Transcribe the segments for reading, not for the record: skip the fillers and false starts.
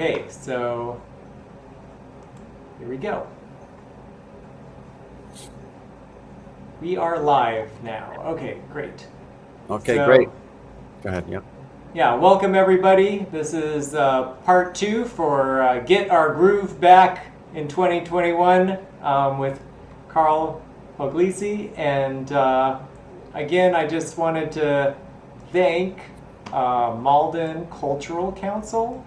Okay, so here we go. We are live now. Okay, great. Okay, So, great. Go ahead. Yep. yeah, welcome everybody. This is part two for Get Our Groove Back in 2021 with Carl Puglisi. And again, I just wanted to thank Malden Cultural Council,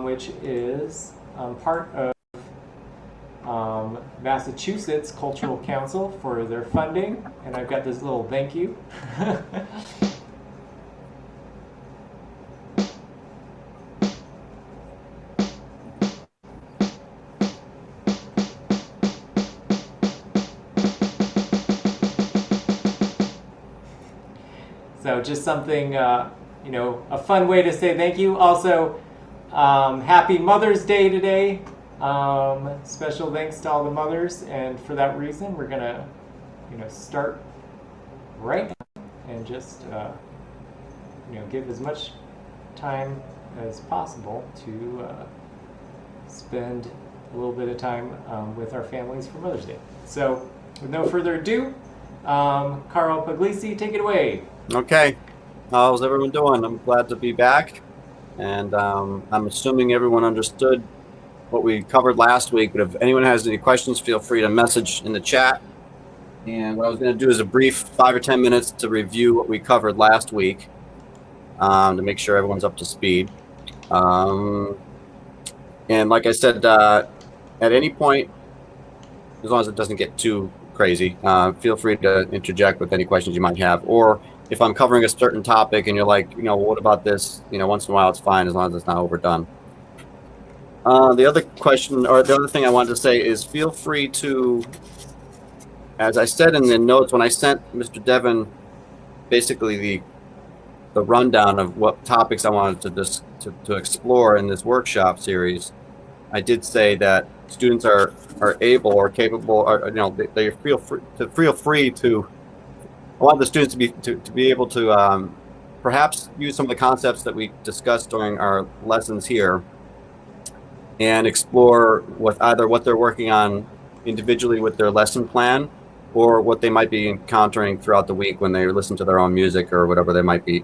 which is part of Massachusetts Cultural Council for their funding, and I've got this little thank you. So just something, a fun way to say thank you. Also, happy Mother's Day today. Special thanks to all the mothers, and for that reason, we're gonna, start right now and just, give as much time as possible to spend a little bit of time with our families for Mother's Day. So, with no further ado, Carl Puglisi, take it away. Okay. How's everyone doing? I'm glad to be back. And I'm assuming everyone understood what we covered last week. But if anyone has any questions, feel free to message in the chat. And what I was going to do is a brief 5 or 10 minutes to review what we covered last week to make sure everyone's up to speed. And like I said, at any point, as long as it doesn't get too crazy, feel free to interject with any questions you might have. Or if I'm covering a certain topic and you're like, what about this? Once in a while it's fine as long as it's not overdone. The other question, or the other thing I wanted to say is feel free to, as I said in the notes, when I sent Mr. Devon basically the rundown of what topics I wanted to explore in this workshop series, I did say that students are able or capable, or they feel free to. I want the students to be able to perhaps use some of the concepts that we discussed during our lessons here and explore with either what they're working on individually with their lesson plan or what they might be encountering throughout the week when they listen to their own music or whatever they might be,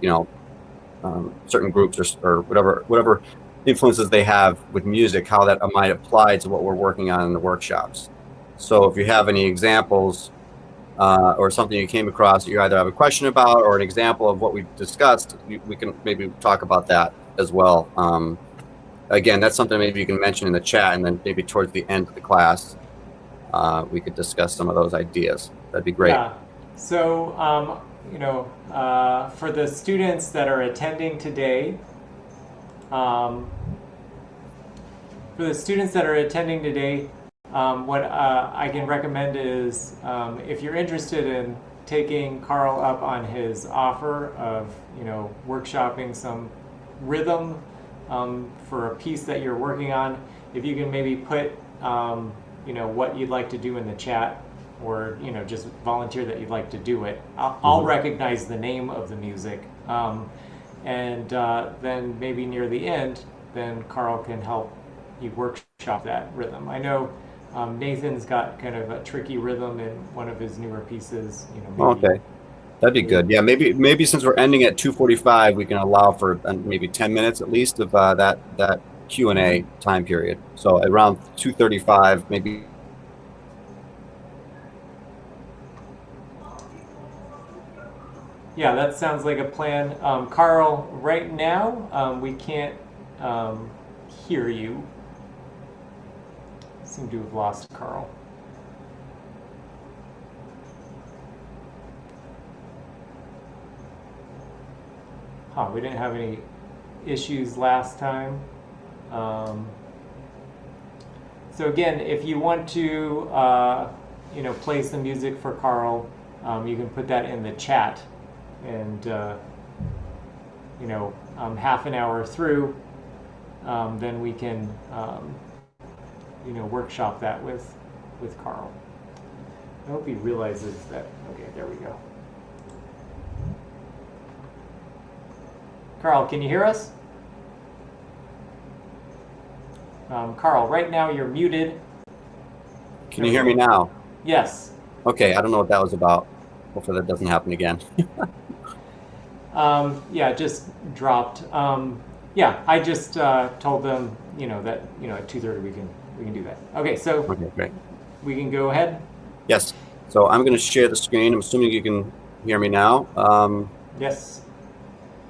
certain groups or whatever influences they have with music, how that might apply to what we're working on in the workshops. So if you have any examples or something you came across that you either have a question about or an example of what we discussed, we can maybe talk about that as well. Again, that's something maybe you can mention in the chat, and then maybe towards the end of the class, we could discuss some of those ideas. That'd be great. Yeah. So, for the students that are attending today, what I can recommend is if you're interested in taking Carl up on his offer of, workshopping some rhythm for a piece that you're working on, if you can maybe put, what you'd like to do in the chat, or, just volunteer that you'd like to do it. I'll recognize the name of the music. And then maybe near the end, then Carl can help you workshop that rhythm. I know Nathan's got kind of a tricky rhythm in one of his newer pieces. Maybe, okay, that'd be good. Yeah, maybe since we're ending at 2:45, we can allow for maybe 10 minutes at least of that Q&A time period. So around 2:35, maybe. Yeah, that sounds like a plan. Carl, right now we can't hear you. Seem to have lost Carl. We didn't have any issues last time. So again, if you want to, play some music for Carl, you can put that in the chat, and half an hour through, then we can, workshop that with Carl. I hope he realizes that. Okay, there we go. Carl, can you hear us? Carl, right now you're muted. Can you hear me now? Yes. Okay, I don't know what that was about. Hopefully that doesn't happen again. Yeah, it just dropped. Yeah, I just told them, that at 2:30 we can do that. Okay, so Okay, great. we can go ahead. Yes. So I'm going to share the screen. I'm assuming you can hear me now. Yes.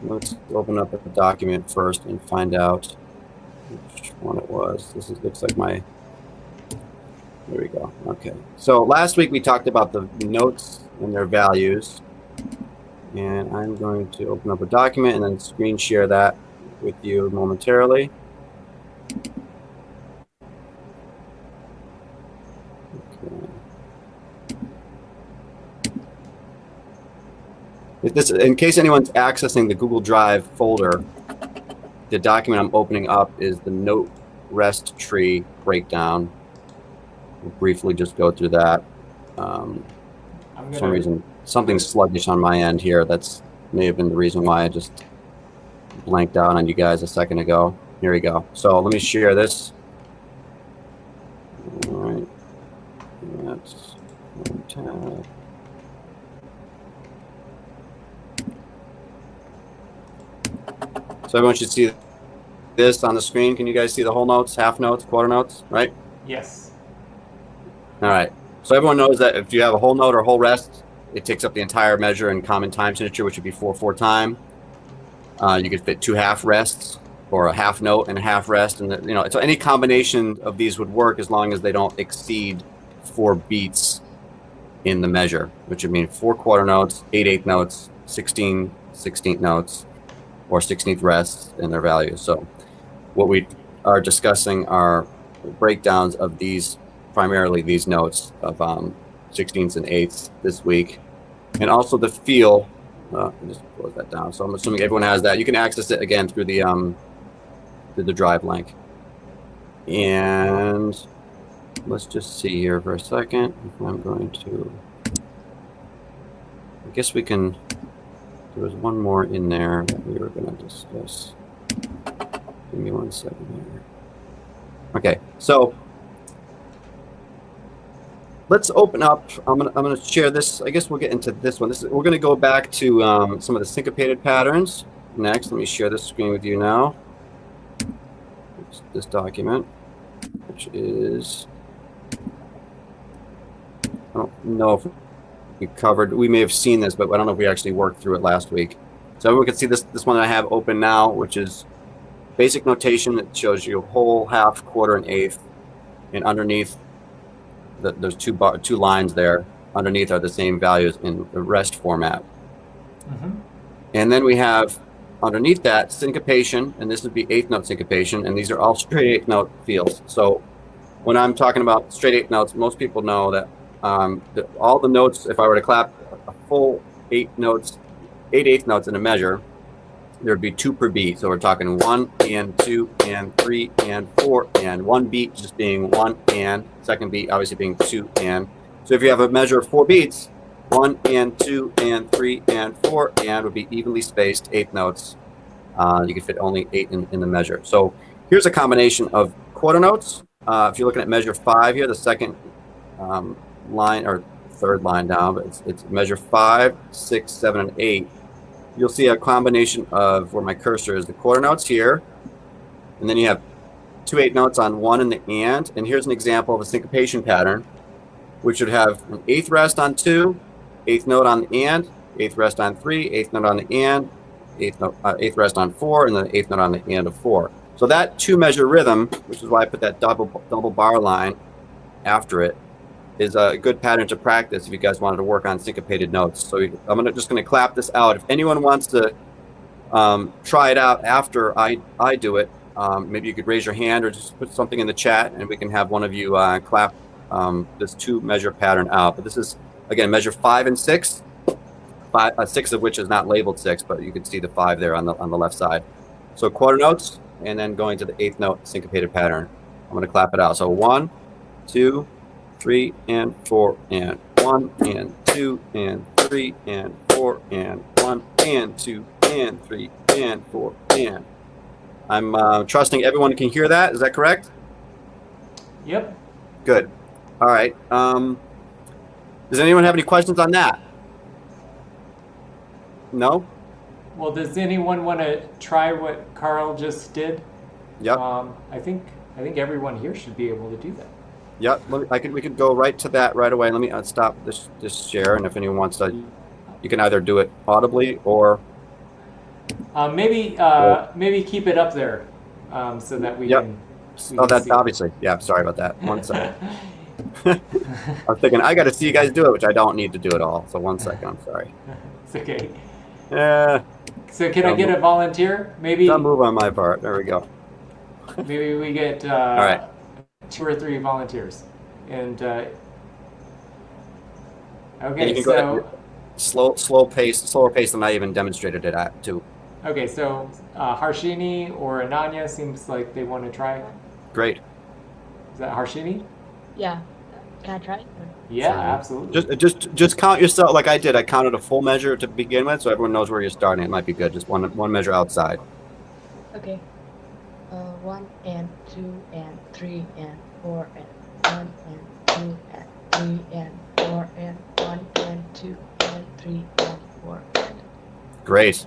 Let's open up a document first and find out which one it was. Looks like my. There we go. Okay. So last week we talked about the notes and their values. And I'm going to open up a document and then screen share that with you momentarily. Okay. In case anyone's accessing the Google Drive folder, the document I'm opening up is the note rest tree breakdown. We'll briefly just go through that. For some reason, something's sluggish on my end here. That's may have been the reason why I just blanked out on you guys a second ago. Here we go. So let me share this. All right. That's one tab. So everyone should see this on the screen. Can you guys see the whole notes, half notes, quarter notes, right? Yes. All right. So everyone knows that if you have a whole note or whole rest, it takes up the entire measure in common time signature, which would be 4/4 time. You could fit 2 half rests or a half note and a half rest. And, so any combination of these would work as long as they don't exceed 4 beats in the measure, which would mean 4 quarter notes, 8/8 notes, 16 16th notes, or 16th rests in their values. So what we are discussing are breakdowns of these, primarily these notes of 16ths and 8ths this week. And also the feel, just close that down. So I'm assuming everyone has that. You can access it again through the drive link. And let's just see here for a second. I'm going to, I guess we can, there was one more in there that we were going to discuss. Give me 1 second here. Okay, so let's open up. I'm gonna share this. I guess we'll get into this one. We're gonna go back to some of the syncopated patterns next. Let me share this screen with you now. This document, which is, I don't know if we covered. We may have seen this, but I don't know if we actually worked through it last week. So everyone can see this one that I have open now, which is basic notation. It shows you whole, half, quarter, and eighth, and underneath. There's two lines there. Underneath are the same values in the rest format. Mm-hmm. And then we have underneath that syncopation, and this would be 8th note syncopation, and these are all straight 8th note fields. So when I'm talking about straight 8th notes, most people know that all the notes, if I were to clap a full 8 8th notes in a measure, there'd be 2 per beat. So we're talking 1 and 2 and 3 and 4 and 1 beat just being 1 and, second beat obviously being 2 and. So if you have a measure of 4 beats, 1 and 2 and 3 and 4 and would be evenly spaced 8th notes. You could fit only 8 in the measure. So here's a combination of quarter notes. If you're looking at measure 5 here, the second line or third line down, but it's measure 5, 6, 7, and 8. You'll see a combination of where my cursor is, the quarter notes here, and then you have 2 8 notes on 1 in the and here's an example of a syncopation pattern, which would have an 8th rest on 2, 8th note on the 8th rest on 3, 8th note on the 8th rest on 4, and the 8th note on the of 4. So that 2-measure rhythm, which is why I put that double bar line after it, is a good pattern to practice if you guys wanted to work on syncopated notes. So I'm just going to clap this out. If anyone wants to try it out after I do it, maybe you could raise your hand or just put something in the chat, and we can have one of you clap this 2-measure pattern out. But this is, again, measure 5 and 6, 6 of which is not labeled 6, but you can see the 5 there on the left side. So quarter notes, and then going to the 8th note syncopated pattern. I'm going to clap it out. So 1, 2, 3 and 4 and 1 and 2 and 3 and 4 and 1 and 2 and 3 and 4 and. I'm trusting everyone can hear that. Is that correct? Yep. Good. All right. Does anyone have any questions on that? No? Well, does anyone want to try what Carl just did? Yep. I think everyone here should be able to do that. Yep. We could go right to that right away. Let me stop this share, and if anyone wants to, you can either do it audibly or. Maybe keep it up there, so that we Yep. can. Oh, that's obviously. Yeah. Sorry about that. 1 second. I was thinking I got to see you guys do it, which I don't need to do it all. So 1 second. I'm sorry. It's okay. Yeah. So can I get a volunteer? Maybe. Don't move on my part. There we go. Maybe we get All right. 2 or 3 volunteers, and And okay. you can go ahead. Slower pace than I even demonstrated it at too. Okay, so Harshini or Ananya seems like they want to try. Great. Is that Harshini? Yeah. Can I try? Yeah, Sure. absolutely. Just count yourself like I did. I counted a full measure to begin with, so everyone knows where you're starting. It might be good. Just one measure outside. Okay. 1 and 2 and 3 and 4 and 1 and 2 and 3 and 4 and 1 and 2 and 3 and 4 and. Great.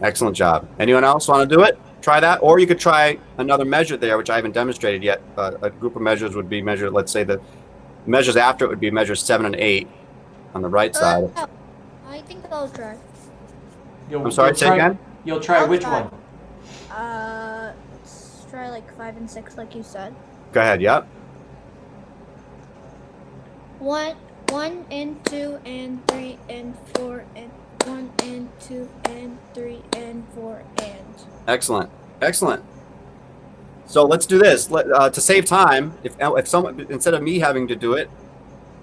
Excellent job. Anyone else want to do it? Try that, or you could try another measure there, which I haven't demonstrated yet. A group of measures would be measured. Let's say the measures after it would be measures 7 and 8 on the right side. I think I'll try. I'm sorry. Say again. You'll try I'll which try. one? Let's try like 5 and 6, like you said. Go ahead. Yep. 1 and 2 and 3 and 4 and 1 and 2 and 3 and 4 and. Excellent. Excellent. So let's do this. To save time, if someone, instead of me having to do it,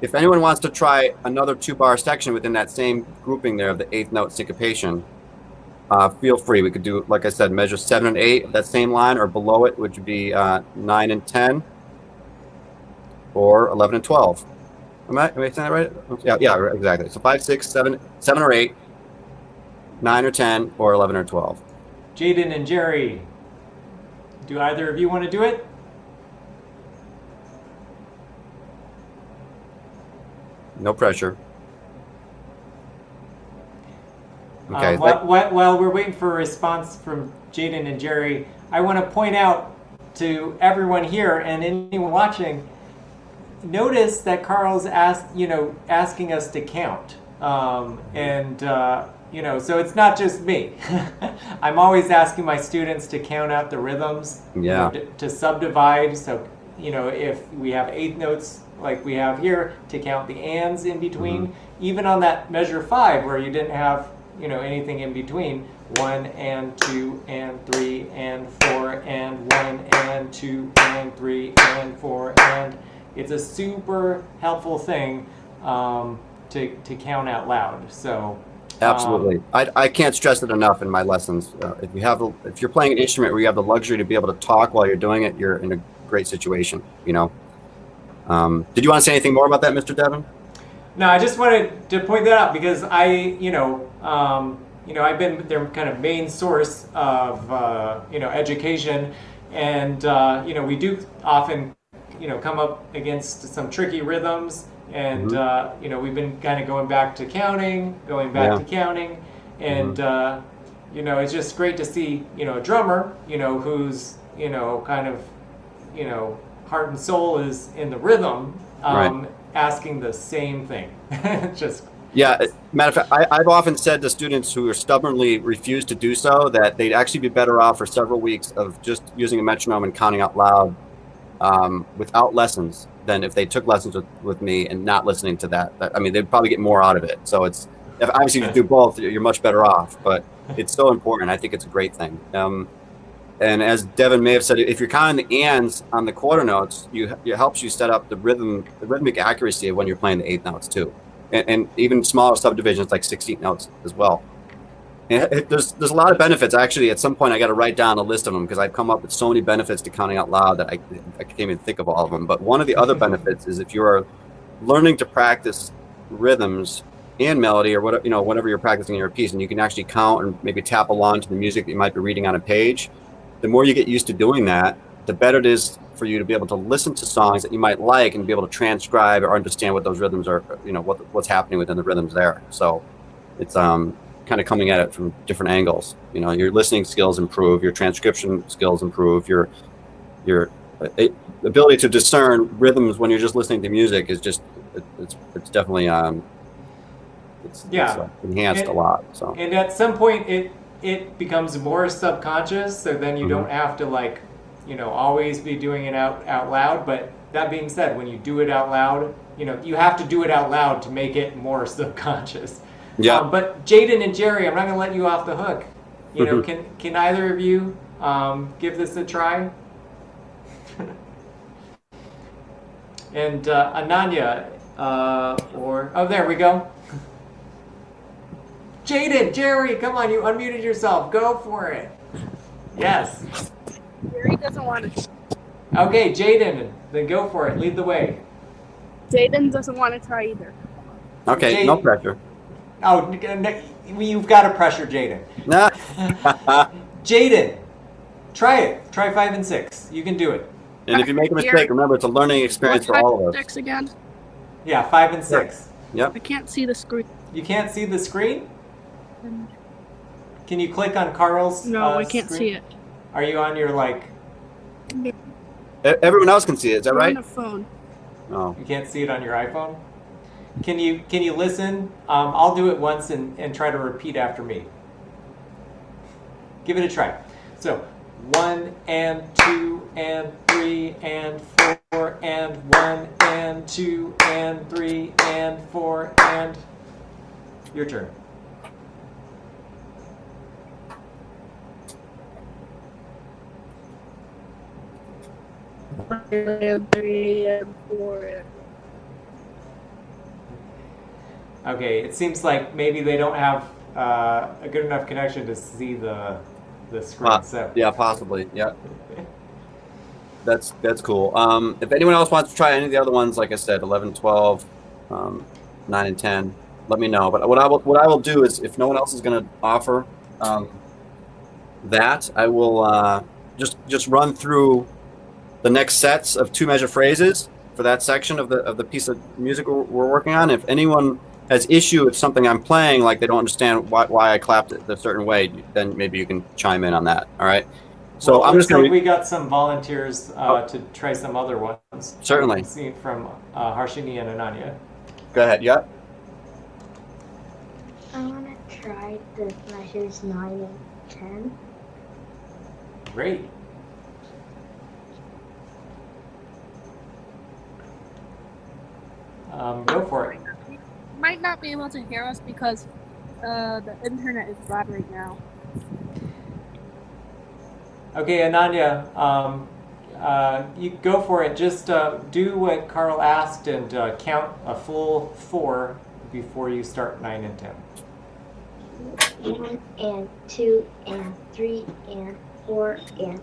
if anyone wants to try another 2-bar section within that same grouping there of the 8th note syncopation, feel free. We could do, like I said, measure 7 and 8 of that same line, or below it, which would be 9 and 10, or 11 and 12. Am I saying that right? Yeah, exactly. So 5, 6, 7 or 8, 9 or 10, or 11 or 12. Jaden and Jerry, do either of you want to do it? No pressure. Okay. While we're waiting for a response from Jaden and Jerry, I want to point out to everyone here and anyone watching, notice that Carl's asking us to count. So it's not just me. I'm always asking my students to count out the rhythms, Yeah. to subdivide. So, if we have 8 notes like we have here, to count the ands in between. Even on that measure 5 where you didn't have, anything in between, 1 and 2 and 3 and 4 and 1 and 2 and 3 and 4 and. It's a super helpful thing to count out loud. So. Absolutely. I can't stress it enough in my lessons. If you're playing an instrument where you have the luxury to be able to talk while you're doing it, you're in a great situation. Did you want to say anything more about that, Mr. Devon? No, I just wanted to point that out because I've been their kind of main source of education, and we do often come up against some tricky rhythms. And we've been kind of going back to counting, and it's just great to see a drummer who's kind of heart and soul is in the rhythm, Right. asking the same thing. Just Yeah. Matter of fact, I've often said to students who are stubbornly refuse to do so that they'd actually be better off for several weeks of just using a metronome and counting out loud without lessons than if they took lessons with me and not listening to that. I mean, they'd probably get more out of it. So if obviously you do both, you're much better off, but it's so important. I think it's a great thing. And as Devin may have said, if you're counting the ands on the quarter notes, it helps you set up the rhythmic accuracy of when you're playing the 8th notes too. And even smaller subdivisions like 16th notes as well. And there's a lot of benefits. Actually, at some point, I got to write down a list of them because I've come up with so many benefits to counting out loud that I can't even think of all of them. But one of the other benefits is if you're learning to practice rhythms and melody or whatever you're practicing in your piece, and you can actually count and maybe tap along to the music that you might be reading on a page. The more you get used to doing that, the better it is for you to be able to listen to songs that you might like and be able to transcribe or understand what those rhythms are, what's happening within the rhythms there. So it's kind of coming at it from different angles. Your listening skills improve, your transcription skills improve, your ability to discern rhythms when you're just listening to music is just it's definitely it's enhanced a lot. So, and at some point it becomes more subconscious, so then you don't have to always be doing it out loud. But that being said, when you do it out loud, you have to do it out loud to make it more subconscious. Yeah. But Jaden and Jerry, I'm not gonna let you off the hook. Can either of you give this a try? And Ananya, there we go. Jaden, Jerry, come on, you unmuted yourself. Go for it. Yes. Jerry doesn't want to. Okay, Jaden, then go for it. Lead the way. Jaden doesn't want to try either. Okay, no pressure. Oh, you've got to pressure Jaden. Nah. Jaden, try it. Try 5 and 6. You can do it. And if you make a mistake, remember it's a learning experience for all of us. 6 again. Yeah, 5 and 6. Yep. I can't see the screen. You can't see the screen? Can you click on Carl's No, I can't screen? see it. Are you on your Everyone else can see it. Is that I'm right? on the phone. Oh. You can't see it on your iPhone? Can you listen? I'll do it once and try to repeat after me. Give it a try. So 1 and 2 and 3 and 4 and 1 and 2 and 3 and 4 and your turn. And 3 and 4. Okay, it seems like maybe they don't have a good enough connection to see the screen. So Yeah, possibly. Yeah. That's cool. If anyone else wants to try any of the other ones, like I said, 11, 12, 9, and 10, let me know. But what I will do is, if no one else is going to offer that, I will just run through the next sets of 2-measure phrases for that section of the piece of music we're working on. If anyone has issue with something I'm playing, like they don't understand why I clapped it a certain way, then maybe you can chime in on that. All right. So I'm just going to. We got some volunteers to try some other ones. Certainly. See from Harshini and Ananya. Go ahead. Yeah. I want to try the measures 9 and 10. Great. Go for it. You might not be able to hear us because the internet is bad right now. Okay, Ananya, you go for it. Just do what Carl asked and count a full 4 before you start 9 and 10. 1 and 2 and 3 and 4 and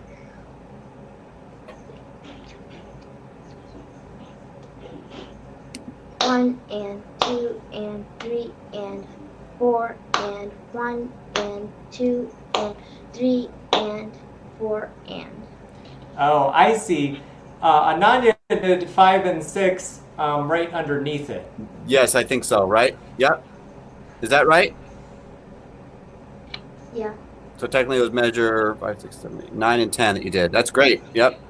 1 and 2 and 3 and 4 and 1 and 2 and 3 and 4 and. Oh, I see. Ananya did 5 and 6 right underneath it. Yes, I think so. Right. Yep. Is that right? Yeah. So technically, it was measure 5, 6, 7, 8, 9, and 10 that you did. That's great. Yep.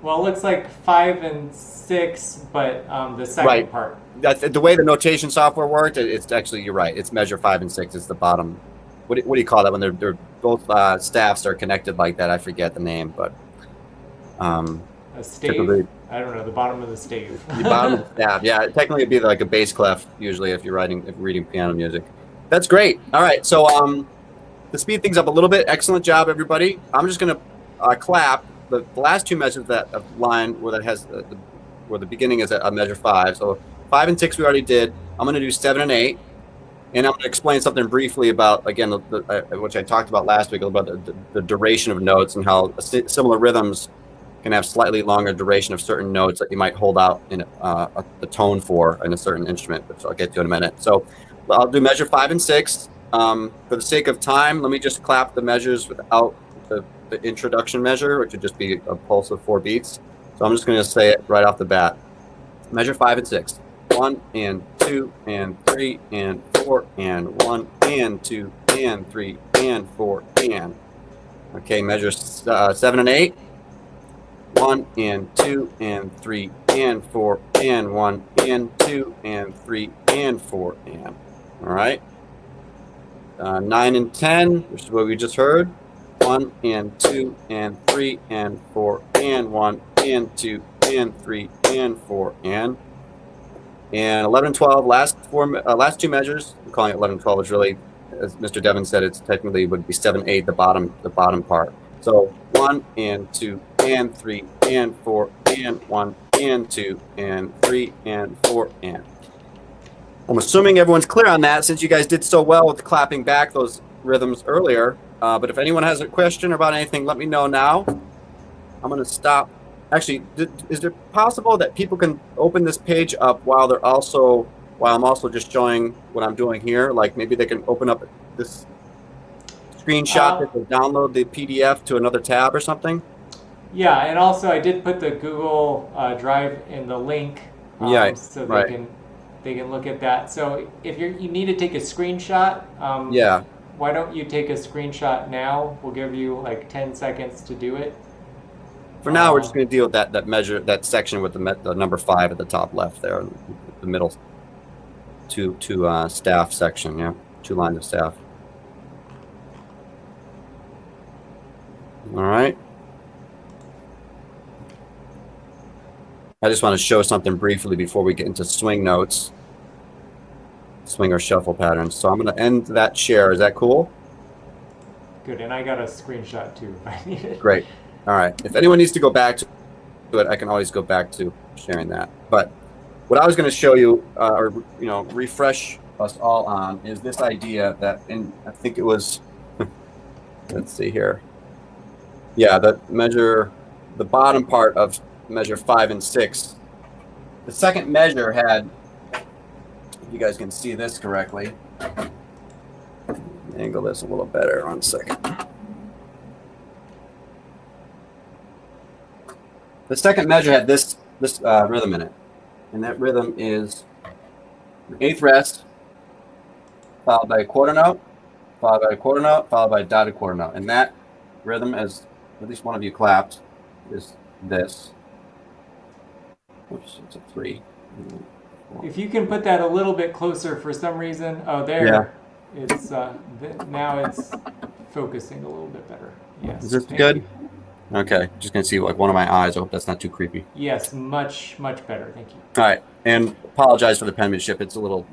Well, it looks like 5 and 6, but the second part. That's the way the notation software worked. It's actually, you're right. It's measure 5 and 6. It's the bottom. What do you call that when they're both staffs are connected like that? I forget the name, but A stave? typically I don't know, the bottom of the stave. the bottom of the staff. Yeah, technically it'd be like a bass clef usually if you're reading piano music. That's great. All right, so to speed things up a little bit, excellent job, everybody. I'm just gonna clap the last 2 measures of line where that has where the beginning is a measure 5. So 5 and 6 we already did. I'm gonna do 7 and 8. And I'm going to explain something briefly about, again, which I talked about last week, about the duration of notes and how similar rhythms can have slightly longer duration of certain notes that you might hold out in the tone for in a certain instrument, which I'll get to in a minute. So I'll do measure 5 and 6. For the sake of time, let me just clap the measures without the the introduction measure, which would just be a pulse of 4 beats. So I'm just going to say it right off the bat. Measure 5 and 6. 1 and 2 and 3 and 4 and 1 and 2 and 3 and 4 and. Okay, measure 7 and 8. 1 and 2 and 3 and 4 and 1 and 2 and 3 and 4 and. All right. 9 and 10, which is what we just heard. 1 and 2 and 3 and 4 and 1 and 2 and 3 and 4 and. And 11 and 12, last 2 measures. I'm calling it 11 and 12. Is really, as Mr. Devon said, it's technically would be 7, 8, the bottom part. So 1 and 2 and 3 and 4 and 1 and 2 and 3 and 4 and. I'm assuming everyone's clear on that since you guys did so well with clapping back those rhythms earlier. But if anyone has a question about anything, let me know now. I'm going to stop. Actually, is it possible that people can open this page up while I'm also just showing what I'm doing here? Like maybe they can open up this screenshot that will download the PDF to another tab or something? Yeah, and also I did put the Google Drive in the link, so they can look at that. So if you need to take a screenshot, why don't you take a screenshot now? We'll give you like 10 seconds to do it. For now, we're just going to deal with that measure, that section with the number 5 at the top left there, the middle two staff section. Yeah, 2 lines of staff. All right. I just want to show something briefly before we get into swing notes, swing or shuffle patterns. So I'm going to end that share. Is that cool? Good, and I got a screenshot too if I need it. Great. All right. If anyone needs to go back to it, I can always go back to sharing that. But what I was going to show you, or refresh us all on, is this idea that, I think it was, let's see here. Yeah, the bottom part of measure 5 and 6. The second measure had, if you guys can see this correctly, angle this a little better. 1 second. The second measure had this rhythm in it, and that rhythm is an 8th rest, followed by a quarter note, followed by a quarter note, followed by a dotted quarter note, and that rhythm, as at least one of you clapped, is this. Oops, it's a 3. If you can put that a little bit closer for some reason. Oh, there. Yeah. It's now it's focusing a little bit better. Yes. Is this good? You. Okay, just gonna see like one of my eyes. I hope that's not too creepy. Yes, much better. Thank you. All right, and apologize for the penmanship. It's a little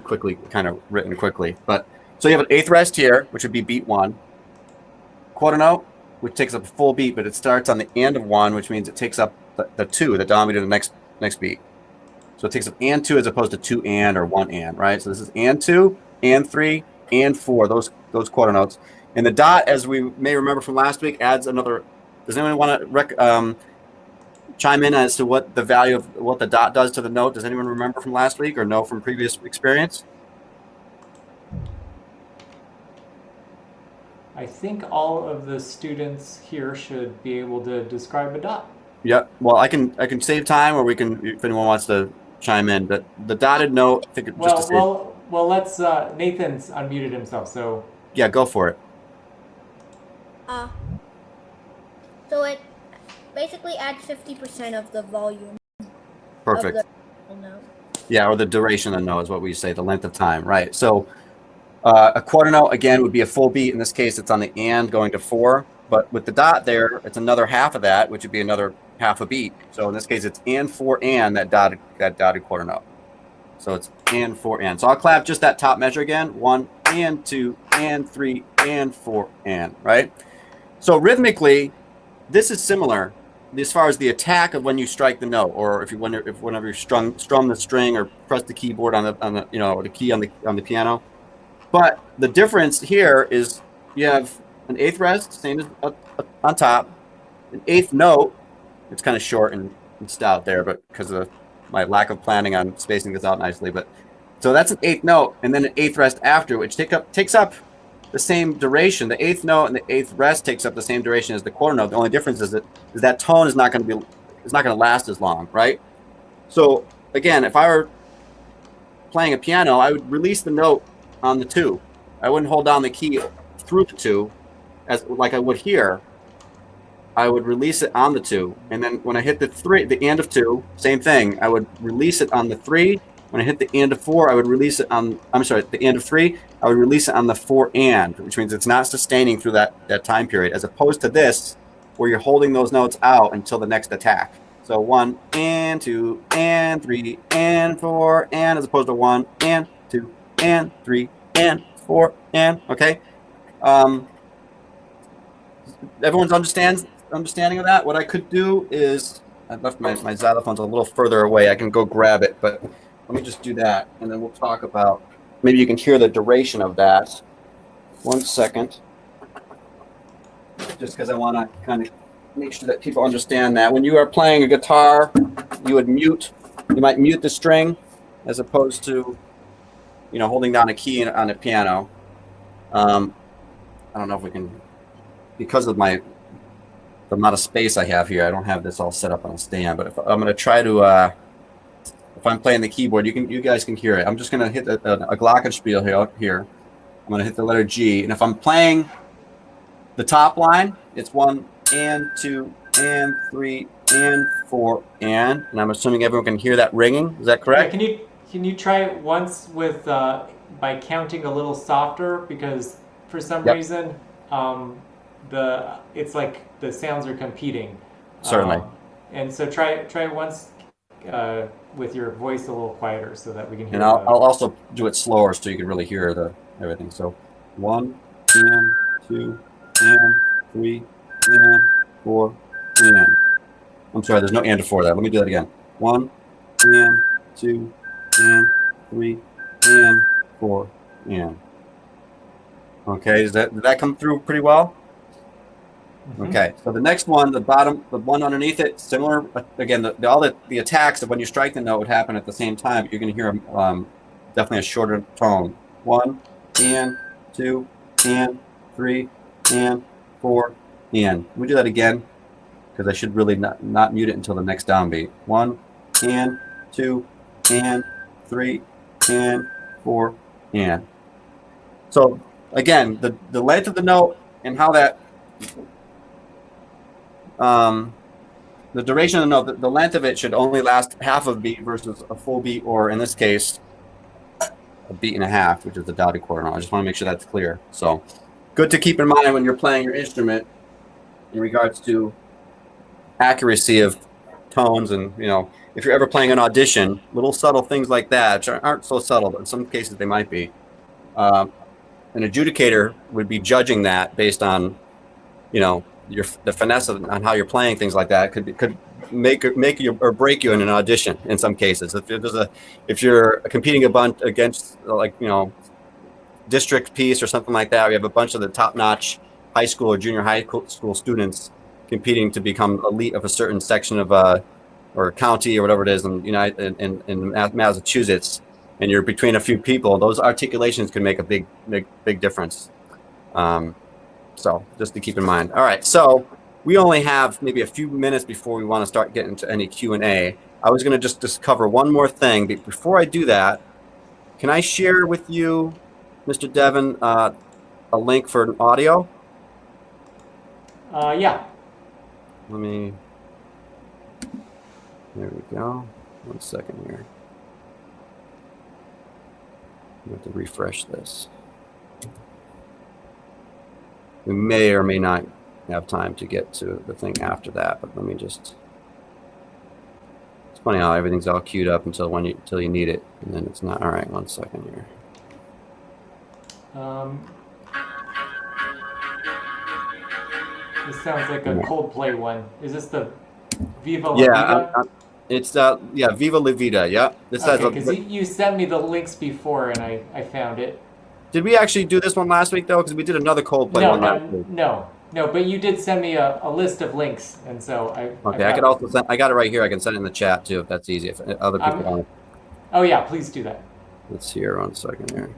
quickly, kind of written quickly. But so you have an 8th rest here, which would be beat 1. Quarter note, which takes up a full beat, but it starts on the end of 1, which means it takes up the 2, the dominant of the next beat. So it takes up and 2 as opposed to 2 and or 1 and, right? So this is and 2, and 3, and 4. Those quarter notes. And the dot, as we may remember from last week, adds another. Does anyone want to chime in as to what the value of what the dot does to the note? Does anyone remember from last week or know from previous experience? I think all of the students here should be able to describe a dot. Yeah. Well, I can save time, or we can, if anyone wants to chime in. But the dotted note, I think it, just to say. Well, let's. Nathan's unmuted himself, so. Yeah, go for it. So it basically adds 50% of the volume. Perfect. Of the note. Yeah, or the duration of the note is what we say, the length of time, right? So a quarter note, again, would be a full beat. In this case, it's on the and going to 4. But with the dot there, it's another half of that, which would be another half a beat. So in this case, it's and 4 and that dotted quarter note. So it's and 4 and. So I'll clap just that top measure again. 1 and 2 and 3 and 4 and, right? So rhythmically, this is similar as far as the attack of when you strike the note, or whenever you strum the string or press the keyboard on the the key on the piano. But the difference here is you have an 8th rest, same as on top, an 8th note. It's kind of short and stout there, but because of my lack of planning on spacing this out nicely. But so that's an 8th note, and then an 8th rest after, which takes up the same duration. The eighth note and the eighth rest takes up the same duration as the quarter note. The only difference is that tone is not going to last as long, right? So again, if I were playing a piano, I would release the note on the 2. I wouldn't hold down the key through the 2 as like I would here. I would release it on the 2, and then when I hit the 3, the and of 2, same thing. I would release it on the 3. When I hit the and of 4, I would release it on. The and of 3. I would release it on the 4 and, which means it's not sustaining through that time period, as opposed to this, where you're holding those notes out until the next attack. So 1 and 2 and 3 and 4 and, as opposed to 1 and 2 and 3 and 4 and. Okay. Everyone's understanding of that? What I could do is, I left my xylophone's a little further away. I can go grab it, but let me just do that, and then we'll talk about, maybe you can hear the duration of that. 1 second. Just because I want to kind of make sure that people understand that. When you are playing a guitar, you might mute the string as opposed to, holding down a key on a piano. I don't know if we can, because of the amount of space I have here, I don't have this all set up on a stand, but if I'm going to try to, if I'm playing the keyboard, you guys can hear it. I'm just going to hit a glockenspiel here. I'm going to hit the letter G, and if I'm playing the top line, it's 1 and 2 and 3 and 4 and I'm assuming everyone can hear that ringing. Is that correct? Yeah, can you try it once with by counting a little softer, because for some reason it's like the sounds are competing. Certainly. And so try it once with your voice a little quieter so that we can hear. And I'll also do it slower so you can really hear everything. So 1 and 2 and 3 and 4 and. I'm sorry, there's no and before that. Let me do that again. 1 and 2 and 3 and 4 and. Okay, did that come through pretty well? Mm-hmm. Okay, so the next one, the one underneath it, similar. Again, all the attacks of when you strike the note would happen at the same time. You're going to hear definitely a shorter tone. 1 and 2 and 3 and 4 and. Let me do that again, because I should really not mute it until the next downbeat. 1 and 2 and 3 and 4 and. So again, the length of the note and how that. The duration of the note, the length of it should only last half of a beat versus a full beat, or in this case, a beat and a half, which is the dotted quarter note. I just want to make sure that's clear. So, good to keep in mind when you're playing your instrument in regards to accuracy of tones, and if you're ever playing an audition, little subtle things like that, which aren't so subtle, but in some cases they might be. An adjudicator would be judging that based on, the finesse on how you're playing, things like that could make you or break you in an audition in some cases. If you're competing against district piece or something like that, we have a bunch of the top-notch high school or junior high school students competing to become elite of a certain section of or county or whatever it is in Massachusetts, and you're between a few people. Those articulations can make a big difference. So just to keep in mind. All right, so we only have maybe a few minutes before we want to start getting to any Q&A. I was going to just cover one more thing, but before I do that, can I share with you, Mr. Devin, a link for an audio? Yeah. There we go. 1 second here. I have to refresh this. We may or may not have time to get to the thing after that, but let me just. It's funny how everything's all queued up until you need it, and then it's not. All right, 1 second here. This sounds like a Coldplay one. Is this the Viva La Vida? It's Viva La Vida. Yeah, this has. Okay, because you sent me the links before, and I found it. Did we actually do this one last week though? Because we did another Coldplay one last week. No. But you did send me a list of links, and so I could also send. I got it right here. I can send it in the chat too, if that's easy. If other people want. Oh yeah, please do that. Let's hear 1 second here.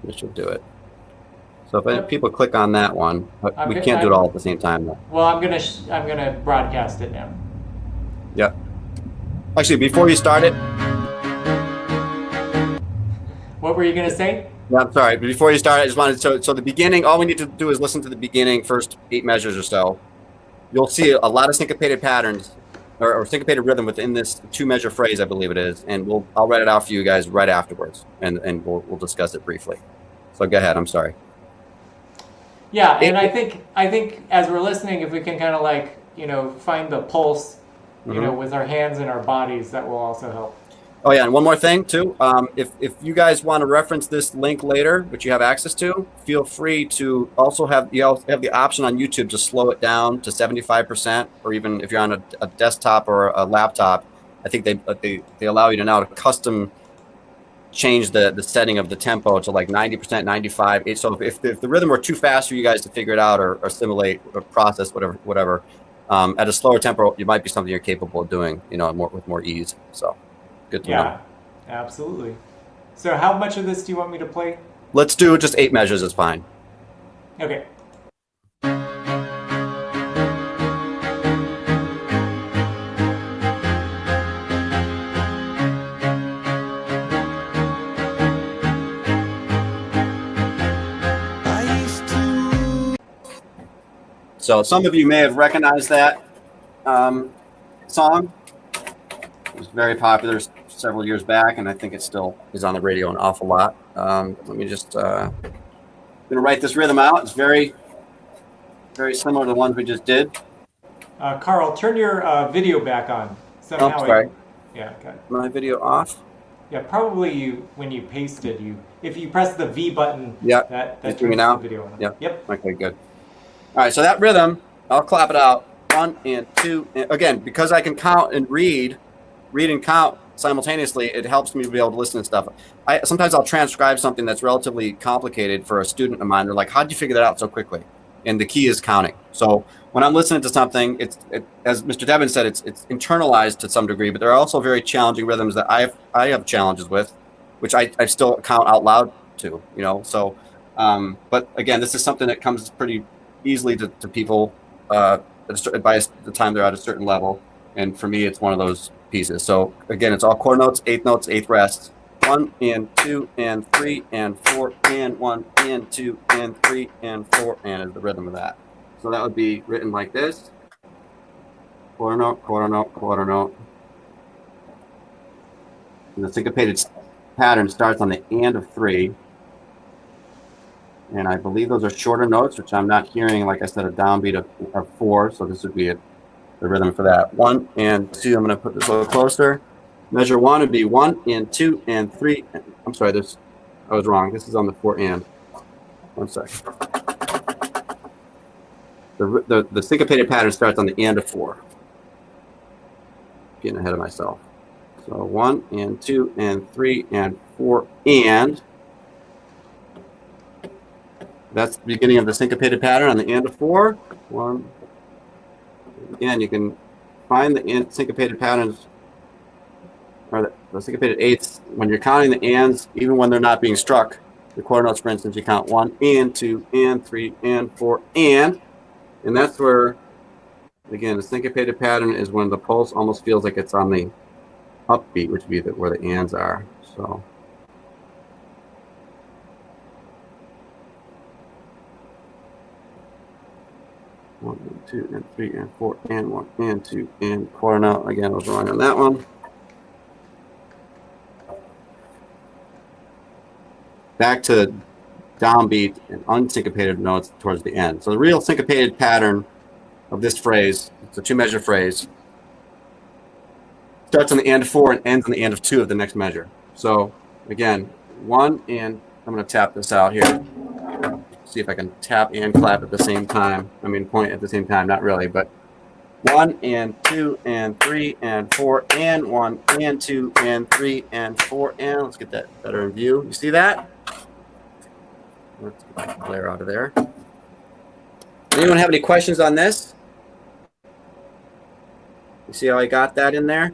This should do it. So if Yep. people click on that one, I'm we good- can't do it I'm- all at the same time though. Well, I'm gonna broadcast it now. Yep. Actually, before you start it, What were you gonna say? no, I'm sorry. Before you start, I just wanted so the beginning. All we need to do is listen to the beginning, first 8 measures or so. You'll see a lot of syncopated patterns or syncopated rhythm within this 2-measure phrase, I believe it is, and I'll write it out for you guys right afterwards, and we'll discuss it briefly. So go ahead. I'm sorry. Yeah, and I think as we're listening, if we can kind of like find the pulse, with our hands and our bodies, that will also help. Oh yeah, and one more thing too. If you guys want to reference this link later, which you have access to, feel free to also have the option on YouTube to slow it down to 75%, or even if you're on a desktop or a laptop, I think they allow you to now custom change the setting of the tempo to like 90%, 95. So if the rhythm were too fast for you guys to figure it out or assimilate or process whatever, at a slower tempo, it might be something you're capable of doing, with more ease. So. Good to know. Yeah, absolutely. So how much of this do you want me to play? Let's do just 8 measures. It's fine. Okay. So some of you may have recognized that song. It was very popular several years back, and I think it still is on the radio an awful lot. Let me just I'm gonna write this rhythm out. It's very, very similar to the ones we just did. Carl, turn your video back on. Somehow Oh, sorry. Yeah, got it. My video off. Yeah, probably when you pasted, if you press the V button, Yeah. that You see turns me now? the video on. Yep. Yep. Okay, good. All right, so that rhythm, I'll clap it out. 1 and 2. And again, because I can count and read and count simultaneously, it helps me be able to listen to stuff. Sometimes I'll transcribe something that's relatively complicated for a student of mine. They're like, how'd you figure that out so quickly? And the key is counting. So when I'm listening to something, as Mr. Devin said, it's internalized to some degree, but there are also very challenging rhythms that I have challenges with, which I still count out loud to, so, but again, this is something that comes pretty easily to people by the time they're at a certain level. And for me, it's one of those pieces. So again, it's all quarter notes, 8th notes, 8th rests. 1 and 2 and 3 and 4 and 1 and 2 and 3 and 4 and is the rhythm of that. So that would be written like this: quarter note, quarter note, quarter note. And the syncopated pattern starts on the and of 3. And I believe those are shorter notes, which I'm not hearing, like I said, a downbeat of 4. So this would be the rhythm for that. 1 and 2. I'm going to put this a little closer. Measure 1 would be 1 and 2 and 3. I'm sorry, I was wrong. This is on the 4 and. 1 second. The syncopated pattern starts on the and of 4. Getting ahead of myself. So 1 and 2 and 3 and 4 and. That's the beginning of the syncopated pattern on the and of 4. 1. Again, you can find the syncopated patterns or the syncopated eighths when you're counting the ands, even when they're not being struck. The quarter notes, for instance, you count 1 and 2 and 3 and 4 and that's where, again, the syncopated pattern is when the pulse almost feels like it's on the upbeat, which would be where the ands are. So. One and 2 and 3 and 4 and 1 and 2 and quarter note. Again, I was wrong on that one. Back to downbeat and unsyncopated notes towards the end. So the real syncopated pattern of this phrase, it's a 2-measure phrase, starts on the and of 4 and ends on the and of 2 of the next measure. So again, 1 and I'm going to tap this out here. See if I can tap and clap at the same time. I mean, point at the same time, not really, but 1 and 2 and 3 and 4 and 1 and 2 and 3 and 4 and let's get that better in view. You see that? Let's get that glare out of there. Anyone have any questions on this? You see how I got that in there?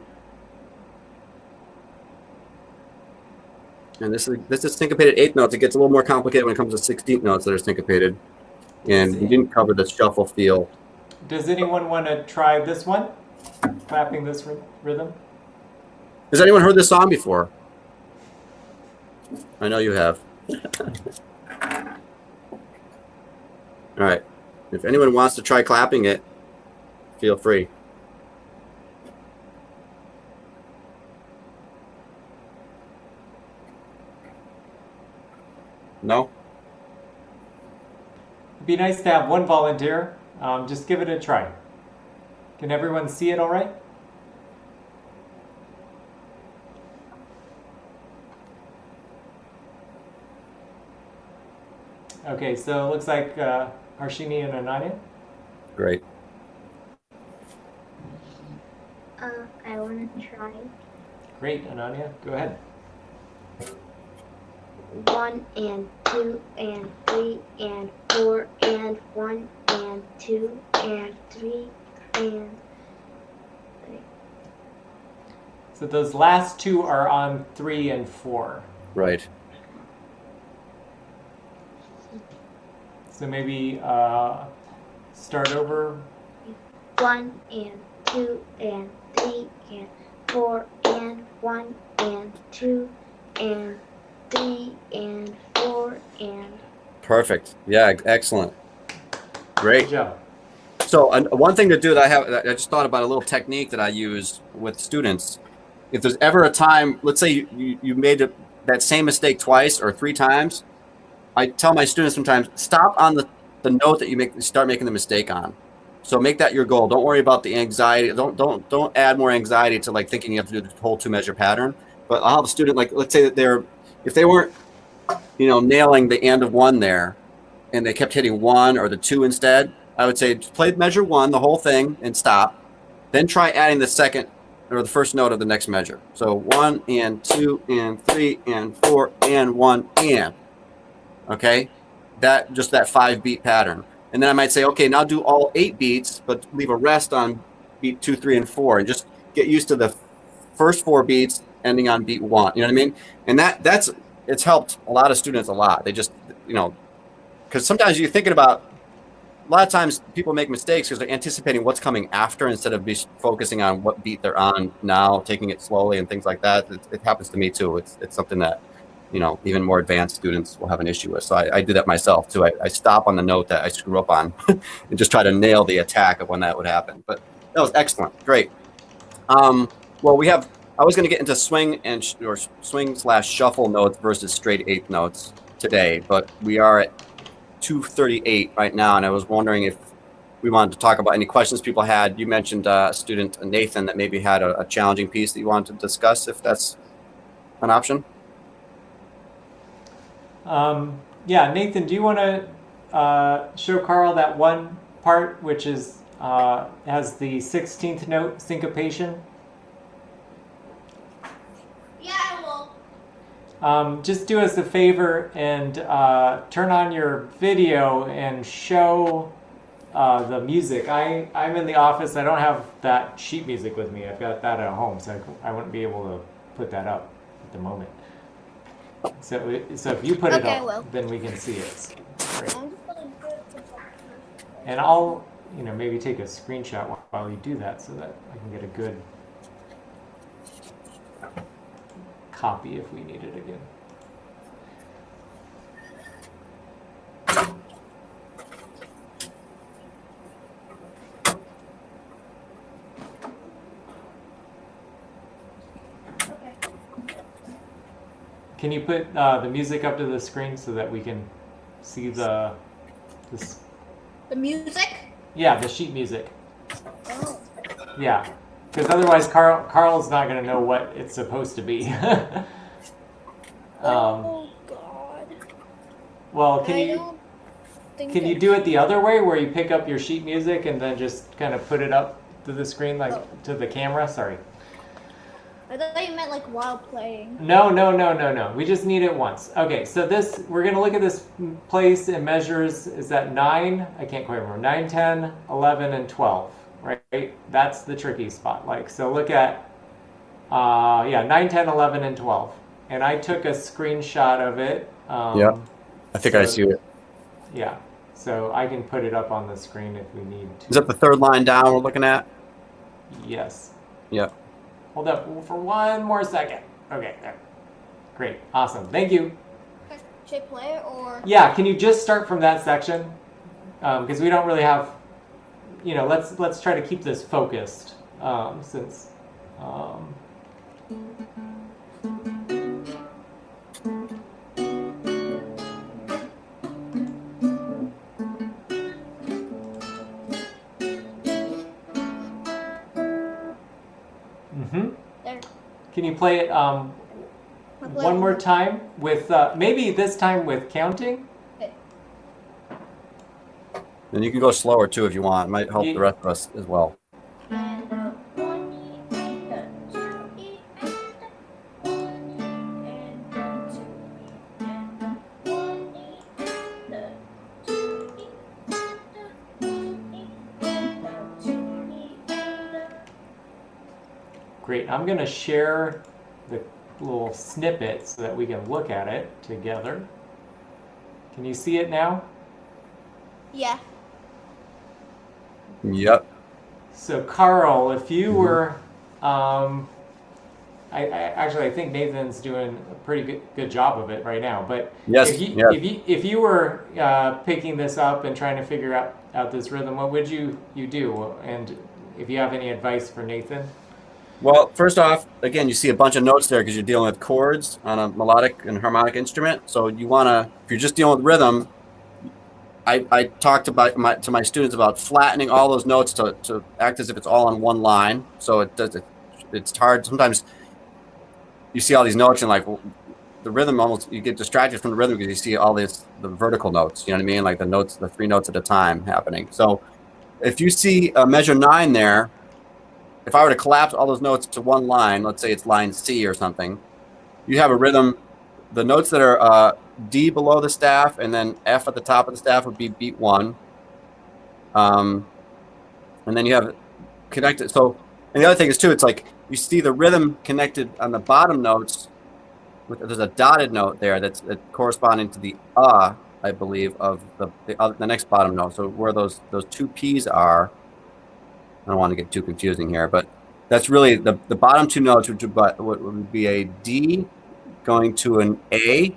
And this is syncopated eighth notes. It gets a little more complicated when it comes to 16th notes that are syncopated. And we didn't cover the shuffle feel. Does anyone want to try this one? Clapping this rhythm? Has anyone heard this song before? I know you have. All right. If anyone wants to try clapping it, feel free. No? It'd be nice to have one volunteer. Just give it a try. Can everyone see it all right? Okay, so it looks like Harshini and Ananya. Great. I want to try. Great, Ananya, go ahead. 1 and 2 and 3 and 4 and 1 and 2 and 3 and. So those last two are on 3 and 4. Right. So maybe start over. 1 and 2 and 3 and 4 and 1 and 2 and 3 and 4 and. Perfect. Yeah, excellent. Great. Good job. So one thing to do that I just thought about a little technique that I use with students. If there's ever a time, let's say you made that same mistake twice or 3 times, I tell my students sometimes, stop on the note that you start making the mistake on. So make that your goal. Don't worry about the anxiety. Don't add more anxiety to like thinking you have to do the whole 2-measure pattern. But I'll have a student, like, let's say that if they weren't, nailing the end of 1 there, and they kept hitting 1 or the 2 instead, I would say play measure 1, the whole thing, and stop. Then try adding the second or the first note of the next measure. So 1 and 2 and 3 and 4 and 1 and. Okay, that 5-beat pattern. And then I might say, okay, now do all 8 beats, but leave a rest on beat 2, 3, and 4, and just get used to the first 4 beats ending on beat 1. You know what I mean? And it's helped a lot of students a lot. They just, because sometimes you're thinking about, a lot of times people make mistakes because they're anticipating what's coming after instead of focusing on what beat they're on now, taking it slowly and things like that. It happens to me too. It's something that, even more advanced students will have an issue with. So I do that myself too. I stop on the note that I screw up on and just try to nail the attack of when that would happen. But that was excellent. Great. Well, I was going to get into swing or swing/shuffle notes versus straight 8th notes today, but we are at 2:38 right now, and I was wondering if we wanted to talk about any questions people had. You mentioned student Nathan that maybe had a challenging piece that you wanted to discuss, if that's an option. Yeah, Nathan, do you want to show Carl that one part which has the 16th note syncopation? Yeah, I will. Just do us a favor and turn on your video and show the music. I'm in the office. I don't have that sheet music with me. I've got that at home, so I wouldn't be able to put that up at the moment. So if you put it Okay, up, well. then we can see it. Great. And I'll maybe take a screenshot while you do that so that I can get a good copy if we need it again. Can you put the music up to the screen so that we can see the music? Yeah, the sheet music. Oh. Yeah, because otherwise Carl's not going to know what it's supposed to be. Oh God. Well, Can can you do it the other way where you pick up your sheet music and then just kind of put it up to the screen, like to the camera? Sorry. I thought you meant like while playing. No. We just need it once. Okay, so we're going to look at this place and measures. Is that 9? I can't quite remember. 9, 10, 11, and 12, right? That's the tricky spot. So look at, 9, 10, 11, and 12. and I took a screenshot of it. Yep. I think I so- see it. Yeah, so I can put it up on the screen if we need to. Is that the third line down we're looking at? Yes. Yep. Hold up for one more second. Okay, there. Great, awesome, thank you. Should I play it or? Yeah, can you just start from that section? Because we don't really have, let's try to keep this focused since. There. Can you play it I'll play one it. more time with maybe this time with counting? And you can go slower too if you want. It might help the rest of us as well. And the 1 E and the 2 E and the 1 E and the 2 E and the 1 E and the 2 E and the 1 E and the 2 E and the. Great, I'm gonna share the little snippet so that we can look at it together. Can you see it now? Yeah. Yep. So Carl, if you were, I think Nathan's doing a pretty good job of it right now. But Yes, if you were picking this up and trying to figure out this rhythm, what would you do? And if you have any advice for Nathan? Well, first off, again, you see a bunch of notes there because you're dealing with chords on a melodic and harmonic instrument. So you want to, if you're just dealing with rhythm, I talked about to my students about flattening all those notes to act as if it's all on one line. So it's hard. Sometimes you see all these notes and like the rhythm almost, you get distracted from the rhythm because you see all the vertical notes, you know what I mean? Like the notes, the 3 notes at a time happening. So if you see a measure 9 there, if I were to collapse all those notes to one line, let's say it's line C or something, you have a rhythm. The notes that are D below the staff and then F at the top of the staff would be beat 1. And then you have connected. So, and the other thing is too, it's like you see the rhythm connected on the bottom notes. There's a dotted note there that's corresponding to the I believe, of the next bottom note. So where those 2 P's are. I don't want to get too confusing here, but that's really the bottom 2 notes, which would be a D going to an A,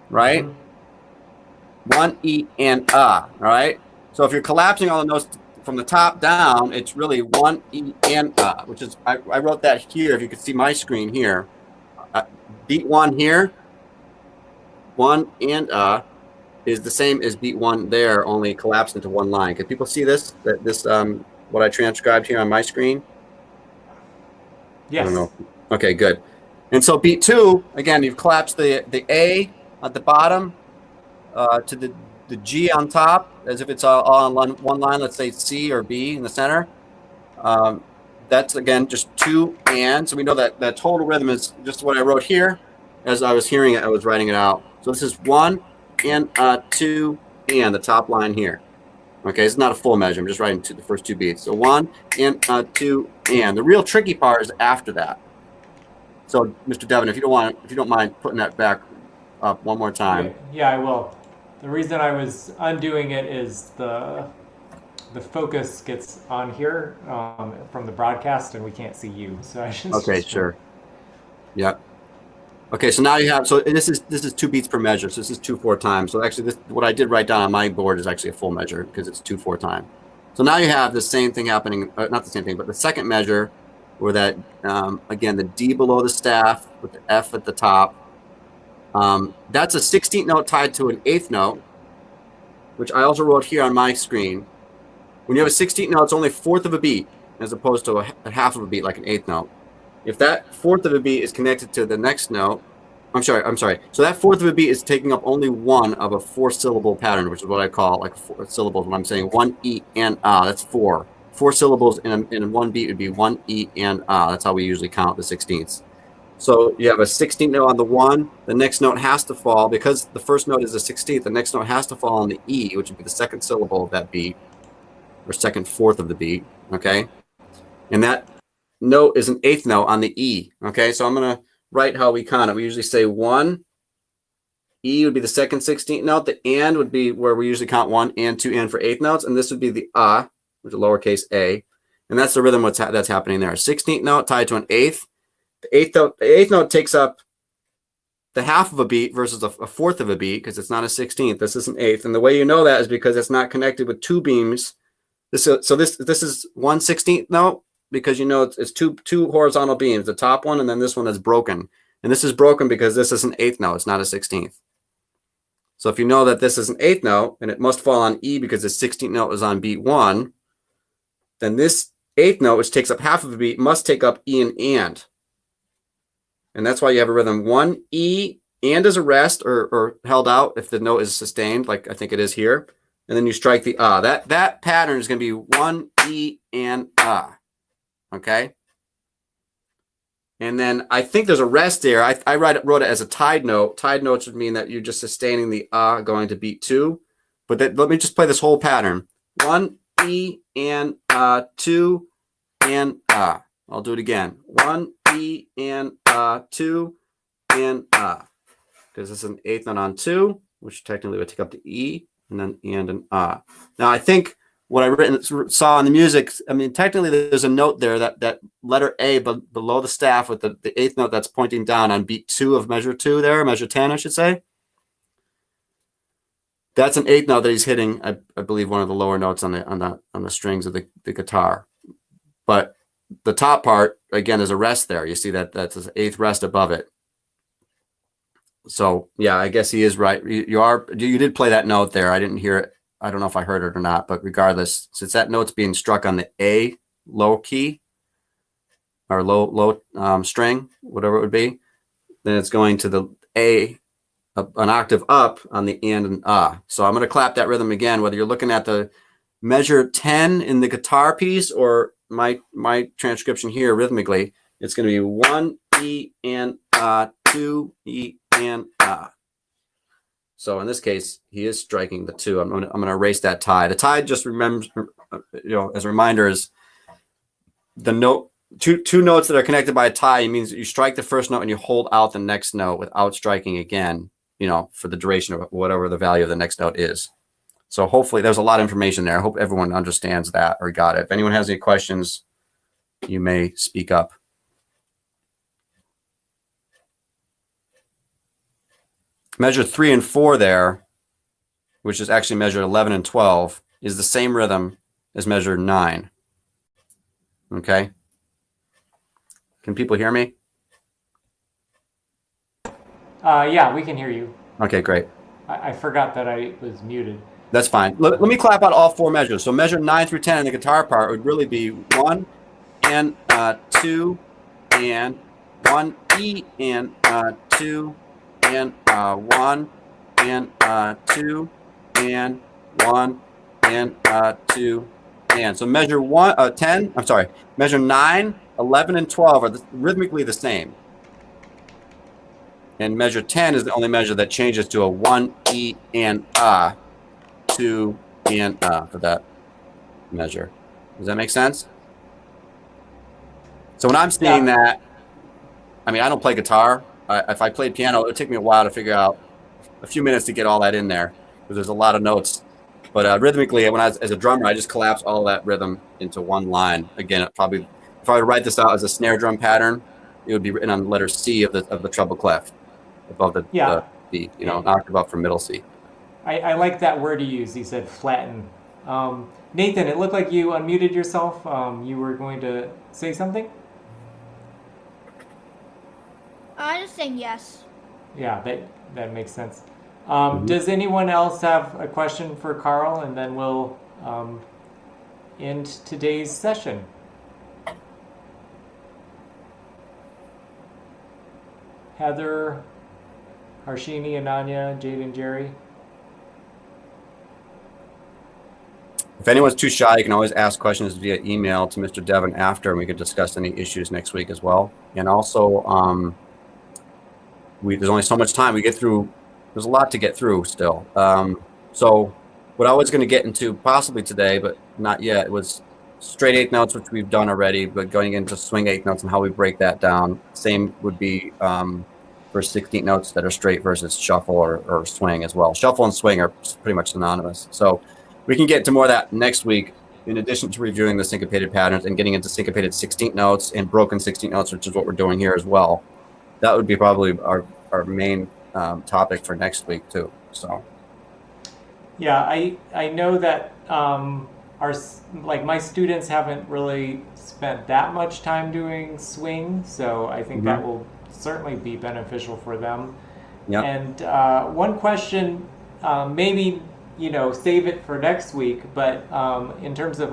right? Mm-hmm. 1 E and all right? So if you're collapsing all the notes from the top down, it's really 1 E and which is, I wrote that here, if you could see my screen here. Beat 1 here, 1 and is the same as beat 1 there, only collapsed into one line. Can people see this? What I transcribed here on my screen? Yes. I don't know. Okay, good. And so beat 2, again, you've collapsed the A at the bottom to the G on top, as if it's all on one line, let's say C or B in the center. That's, again, just 2 and. So we know that that total rhythm is just what I wrote here. As I was hearing it, I was writing it out. So this is 1 and 2 and, the top line here. Okay, it's not a full measure. I'm just writing the first 2 beats. So 1 and 2 and. The real tricky part is after that. So, Mr. Devin, if you don't mind putting that back up one more time. Yeah, I will. The reason I was undoing it is the focus gets on here from the broadcast, and we can't see you. So I just. Okay, sure. Yeah. Okay, so now you have, so this is 2 beats per measure. So this is 2/4 time. So actually, what I did write down on my board is actually a full measure because it's 2/4 time. So now you have the same thing happening, not the same thing, but the second measure, where that again, the D below the staff with the F at the top. That's a 16th note tied to an 8th note, which I also wrote here on my screen. When you have a 16th note, it's only 1/4 of a beat, as opposed to a half of a beat like an 8th note. If that 1/4 of a beat is connected to the next note, I'm sorry. So that 1/4 of a beat is taking up only one of a 4-syllable pattern, which is what I call like 4 syllables. When I'm saying 1 E and that's 4. 4 syllables in one beat would be 1 E and That's how we usually count the 16ths. So you have a 16th note on the 1. The next note has to fall, because the first note is a 16th. The next note has to fall on the E, which would be the second syllable of that beat, or second 4th of the beat. Okay, and that note is an 8th note on the E. Okay, so I'm gonna write how we count it. We usually say 1. E would be the second 16th note. The and would be where we usually count 1 and 2 and for eighth notes. And this would be the which is lowercase a. And that's the rhythm that's happening there. 16th note tied to an eighth. The eighth note takes up the half of a beat versus a fourth of a beat because it's not a 16th. This is an eighth. And the way you know that is because it's not connected with 2 beams. This is 1/16th note because you know it's two horizontal beams, the top one and then this one is broken. And this is broken because this is an eighth note. It's not a 16th. So if you know that this is an eighth note and it must fall on E because the 16th note is on beat 1, then this eighth note, which takes up half of a beat, must take up E and. And that's why you have a rhythm 1 E and as a rest or held out if the note is sustained, like I think it is here. And then you strike the That pattern is going to be 1 E and Okay. And then I think there's a rest there. I wrote it as a tied note. Tied notes would mean that you're just sustaining the going to beat 2. But let me just play this whole pattern. 1 E and 2 and I'll do it again. 1 E and 2 and because this is an eighth note on 2, which technically would take up the E and then and. Now I think what I saw in the music, I mean, technically there's a note there that letter A below the staff with the eighth note that's pointing down on beat 2 of measure 2 there, measure 10, I should say. That's an eighth note that he's hitting, I believe, one of the lower notes on the strings of the guitar. But the top part, again, there's a rest there. You see that's an eighth rest above it. So yeah, I guess he is right. You did play that note there. I didn't hear it. I don't know if I heard it or not, but regardless, since that note's being struck on the A low key or low string, whatever it would be, then it's going to the A, an octave up on the and. So I'm going to clap that rhythm again, whether you're looking at the measure 10 in the guitar piece or my transcription here rhythmically. It's going to be 1 E and 2 E and So in this case, he is striking the 2. I'm going to erase that tie. The tie, just remembers, as a reminder, is the note. Two notes that are connected by a tie means that you strike the first note and you hold out the next note without striking again. For the duration of whatever the value of the next note is. So hopefully there's a lot of information there. I hope everyone understands that or got it. If anyone has any questions, you may speak up. Measure 3 and 4 there, which is actually measure 11 and 12, is the same rhythm as measure 9. Okay? Can people hear me? Yeah, we can hear you. Okay, great. I forgot that I was muted. That's fine. Let me clap out all 4 measures. So measure 9 through 10 in the guitar part would really be 1 and 2 and 1 E and 2 and 1 and 2 and 1 and 2 and. So measure 10. I'm sorry. Measure 9, 11, and 12 are rhythmically the same. And measure 10 is the only measure that changes to a 1 E and 2 and for that measure. Does that make sense? So when I'm seeing that, I mean, I don't play guitar. If I played piano, it would take me a while to figure out, a few minutes to get all that in there because there's a lot of notes. But rhythmically, as a drummer, I just collapse all that rhythm into one line. Again, if I were to write this out as a snare drum pattern, it would be written on the letter C of the treble clef above the B, an octave up from middle C. I like that word you used. You said flatten. Nathan, it looked like you unmuted yourself. You were going to say something? I just saying yes. Yeah, that makes sense. Does anyone else have a question for Carl? And then we'll end today's session. Heather, Harshini, Ananya, Jade, and Jerry. If anyone's too shy, you can always ask questions via email to Mr. Devon after, and we could discuss any issues next week as well. And also, there's only so much time we get through. There's a lot to get through still. So what I was going to get into possibly today, but not yet, was straight eighth notes, which we've done already, but going into swing eighth notes and how we break that down. Same would be for 16th notes that are straight versus shuffle or swing as well. Shuffle and swing are pretty much synonymous. So we can get to more of that next week, in addition to reviewing the syncopated patterns and getting into syncopated 16th notes and broken 16th notes, which is what we're doing here as well. That would be probably our main topic for next week too. So Yeah, I know that my students haven't really spent that much time doing swing, so I think that will certainly be beneficial for them. yeah. And one question, maybe, save it for next week, but in terms of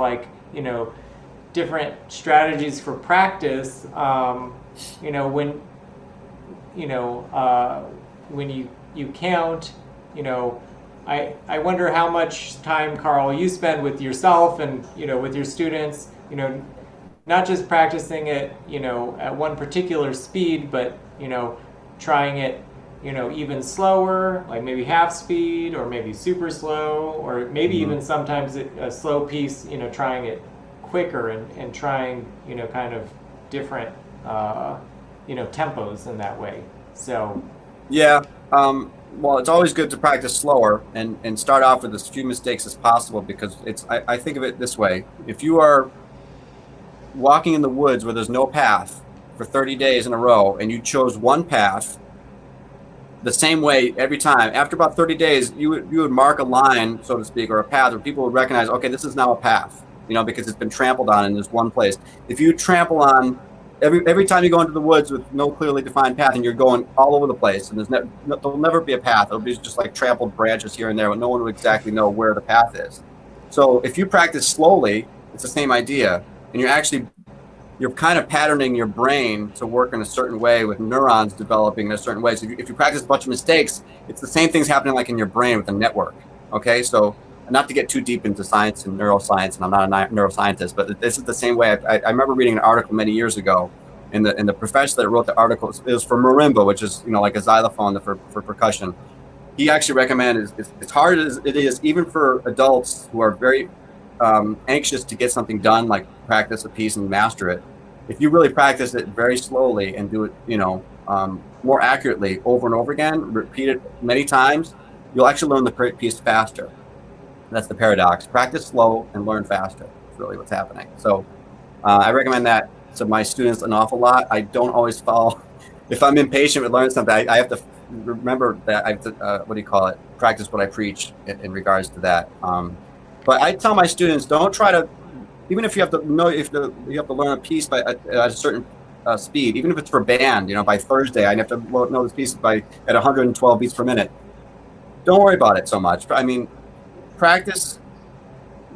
different strategies for practice, when you count, I wonder how much time, Carl, you spend with yourself and, with your students, not just practicing it, at one particular speed, but, trying it, even slower, like maybe half speed or maybe super slow, or maybe even sometimes a slow piece, trying it quicker and trying, kind of different, tempos in that way. So. Yeah. Well, it's always good to practice slower and start off with as few mistakes as possible, because I think of it this way. If you are walking in the woods where there's no path for 30 days in a row and you chose one path the same way every time, after about 30 days, you would mark a line, so to speak, or a path where people would recognize, okay, this is now a path, because it's been trampled on in this one place. If you trample on every time you go into the woods with no clearly defined path and you're going all over the place, and there'll never be a path. It'll be just like trampled branches here and there, but no one will exactly know where the path is. So if you practice slowly, it's the same idea, and you're kind of patterning your brain to work in a certain way, with neurons developing in a certain way. So if you practice a bunch of mistakes, it's the same things happening like in your brain with a network. Okay, so not to get too deep into science and neuroscience, and I'm not a neuroscientist, but this is the same way. I remember reading an article many years ago, and the professor that wrote the article, it was for marimba, which is like a xylophone for percussion. He actually recommended, as hard as it is, even for adults who are very anxious to get something done, like practice a piece and master it, if you really practice it very slowly and do it more accurately over and over again, repeat it many times, you'll actually learn the piece faster. That's the paradox. Practice slow and learn faster. That's really what's happening. So I recommend that to my students an awful lot. I don't always follow. If I'm impatient with learning something, I have to remember that I have to, practice what I preach in regards to that. But I tell my students, don't try to, even if you have to know, if you have to learn a piece at a certain speed, even if it's for band, by Thursday, I have to know this piece at 112 beats per minute. Don't worry about it so much. I mean, practice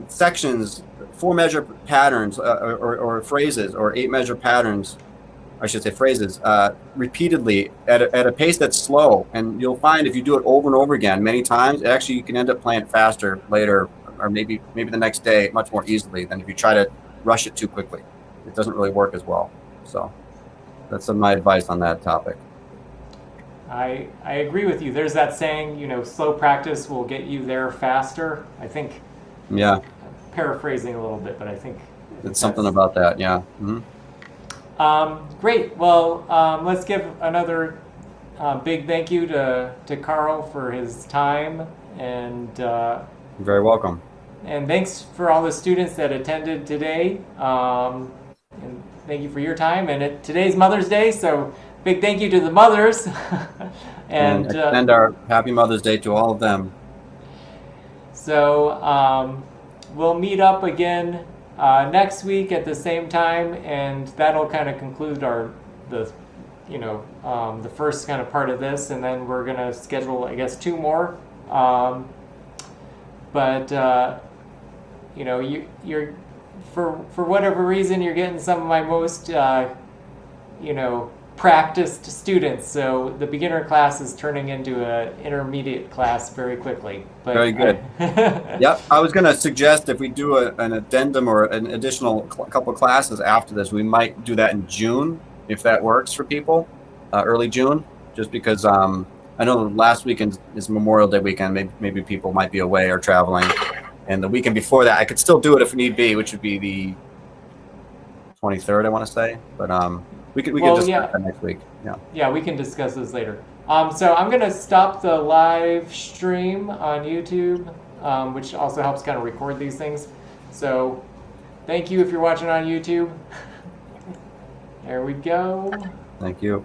sections, 4-measure patterns or phrases, or 8-measure patterns, I should say phrases, repeatedly at a pace that's slow. And you'll find if you do it over and over again many times, actually you can end up playing it faster later, or maybe the next day much more easily than if you try to rush it too quickly. It doesn't really work as well. So that's some of my advice on that topic. I agree with you. There's that saying, slow practice will get you there faster. I think. Yeah. Paraphrasing a little bit, but I think it's something about that. Yeah. Mm-hmm. Great. Well, let's give another big thank you to Carl for his time, and you're very welcome. And thanks for all the students that attended today. And thank you for your time. And today's Mother's Day, so. Big thank you to the mothers. and extend our happy Mother's Day to all of them. So we'll meet up again next week at the same time, and that'll kind of conclude the first kind of part of this, and then we're gonna schedule, I guess, 2 more. You're for whatever reason, you're getting some of my most practiced students, so the beginner class is turning into an intermediate class very quickly. But very good. Yep, I was going to suggest if we do an addendum or an additional couple classes after this, we might do that in June, if that works for people, early June, just because I know last weekend is Memorial Day weekend. Maybe people might be away or traveling. And the weekend before that, I could still do it if need be, which would be the 23rd, I want to say. But we could Well, discuss yeah. that next week. Yeah. Yeah, we can discuss this later. So I'm gonna stop the live stream on YouTube, which also helps kind of record these things. So thank you if you're watching on YouTube. There we go. Thank you.